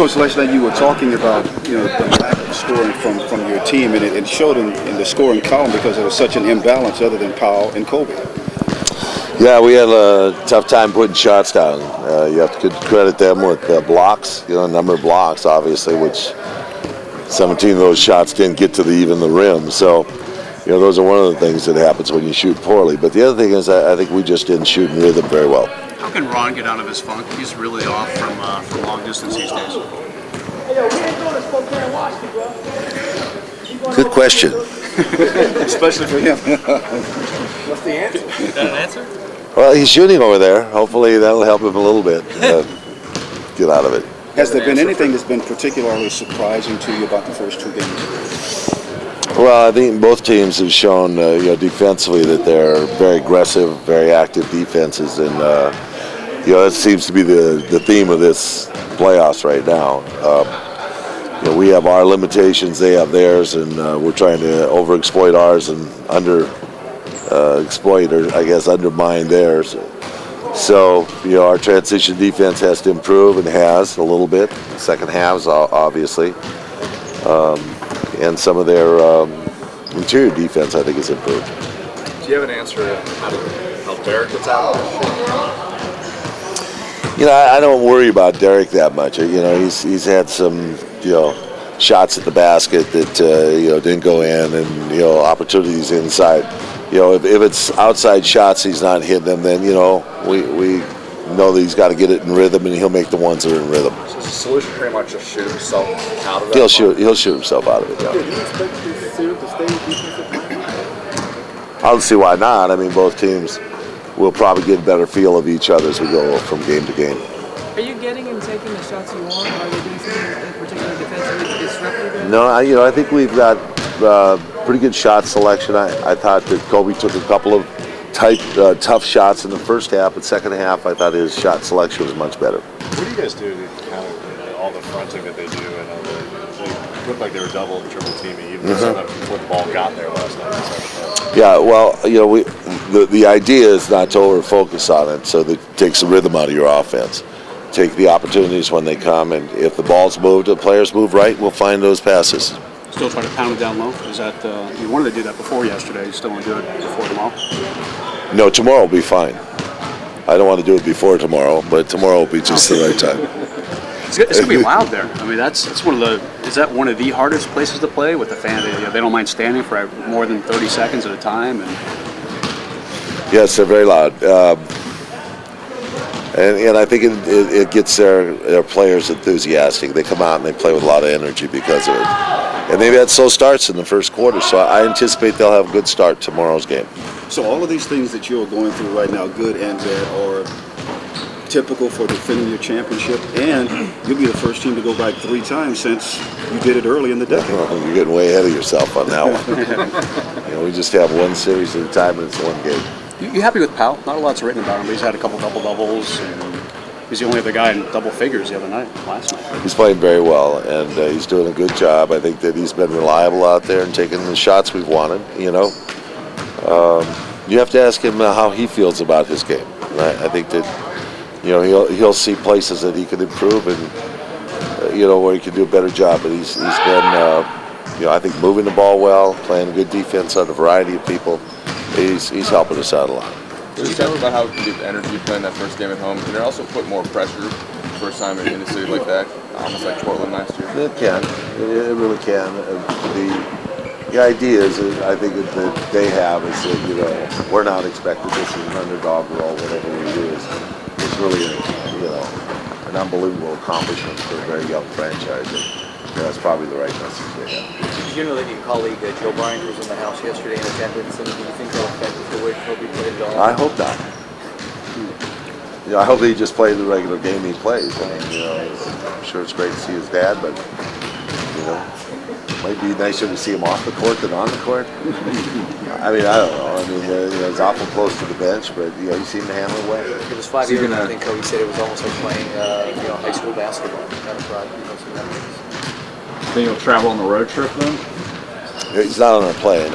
Coach, last night you were talking about the lack of scoring from your team, and it showed in the scoring column because there was such an imbalance other than Powell and Kobe. Yeah, we had a tough time putting shots down. You have to credit them with blocks, a number of blocks, obviously, which 17 of those shots didn't get to even the rim. So, those are one of the things that happens when you shoot poorly. But the other thing is I think we just didn't shoot in rhythm very well. How can Ron get out of his funk? He's really off from long distance these days. Good question. Especially for him. What's the answer? Is that an answer? Well, he's shooting over there. Hopefully that'll help him a little bit get out of it. Has there been anything that's been particularly surprising to you about the first two games? Well, I think both teams have shown, defensively that they're very aggressive, very active defenses, and that seems to be the theme of this playoffs right now. We have our limitations, they have theirs, and we're trying to overexploit ours and undermine theirs. So, our transition defense has to improve, and has a little bit. Second halves, obviously. And some of their interior defense, I think, has improved. Do you have an answer to how Derek gets out? I don't worry about Derek that much. He's had some, shots at the basket that, didn't go in, and, opportunities inside. If it's outside shots he's not hitting them, then, we know that he's got to get it in rhythm, and he'll make the ones that are in rhythm. So is the solution pretty much just shoot himself out of it? He'll shoot himself out of it, yeah. Do you expect this series to stay defensive? I don't see why not. I mean, both teams will probably get a better feel of each other as we go from game to game. Are you getting and taking the shots you want? Are they doing something in particular defensively to disrupt you? No, I think we've got pretty good shot selection. I thought that Kobe took a couple of tough shots in the first half, but second half I thought his shot selection was much better. What do you guys do to counter all the fronting that they do? And they looked like they were double and triple teaming even before the ball got there last night. Yeah, well, the idea is not to over-focus on it, so that it takes the rhythm out of your offense. Take the opportunities when they come, and if the ball's moved, the players move right, we'll find those passes. Still try to pound it down low? Is that you wanted to do that before yesterday? You still want to do it before tomorrow? No, tomorrow will be fine. I don't want to do it before tomorrow, but tomorrow will be just the right time. It's going to be loud there. I mean, that's one of the. Is that one of the hardest places to play with the fan? They don't mind standing for more than 30 seconds at a time. And yes, they're very loud, and I think it gets their players enthusiastic. They come out and they play with a lot of energy because of it. And they've had slow starts in the first quarter, so I anticipate they'll have a good start tomorrow's game. So all of these things that you're going through right now, good and bad, are typical for defending your championship, and you'll be the first team to go back 3 times since you did it early in the decade. Well, you're getting way ahead of yourself on that one. We just have one series at a time, and it's one game. You happy with Powell? Not a lot's written about him, but he's had a couple double-doubles. He's the only other guy in double figures last night. He's playing very well, and he's doing a good job. I think that he's been reliable out there and taking the shots we've wanted, You have to ask him how he feels about his game. I think that, he'll see places that he can improve and, where he can do a better job. But he's been, I think, moving the ball well, playing good defense on a variety of people. He's helping us out a lot. Can you talk about how it can give energy playing that first game at home? Can it also put more pressure first time in a city like that, almost like Portland last year? It can. It really can. The idea is, I think, that they have is that, we're not expected this is an underdog role. Whatever we do is really, an unbelievable accomplishment for a very young franchise. And, that's probably the right message they have. Did you know that your colleague Joe Bryant was in the house yesterday in attendance, and do you think that'll affect the way Kobe played at all? I hope not. I hope that he just plays the regular game he plays. I mean, I'm sure it's great to see his dad, but might be nicer to see him off the court than on the court. I mean, I don't know. I mean, he's awful close to the bench, but he seemed to handle it well. It was 5 years, I think Kobe said it was almost like playing, high school basketball. Kind of pride, Then you'll travel on the road trip then? He's not on a plane.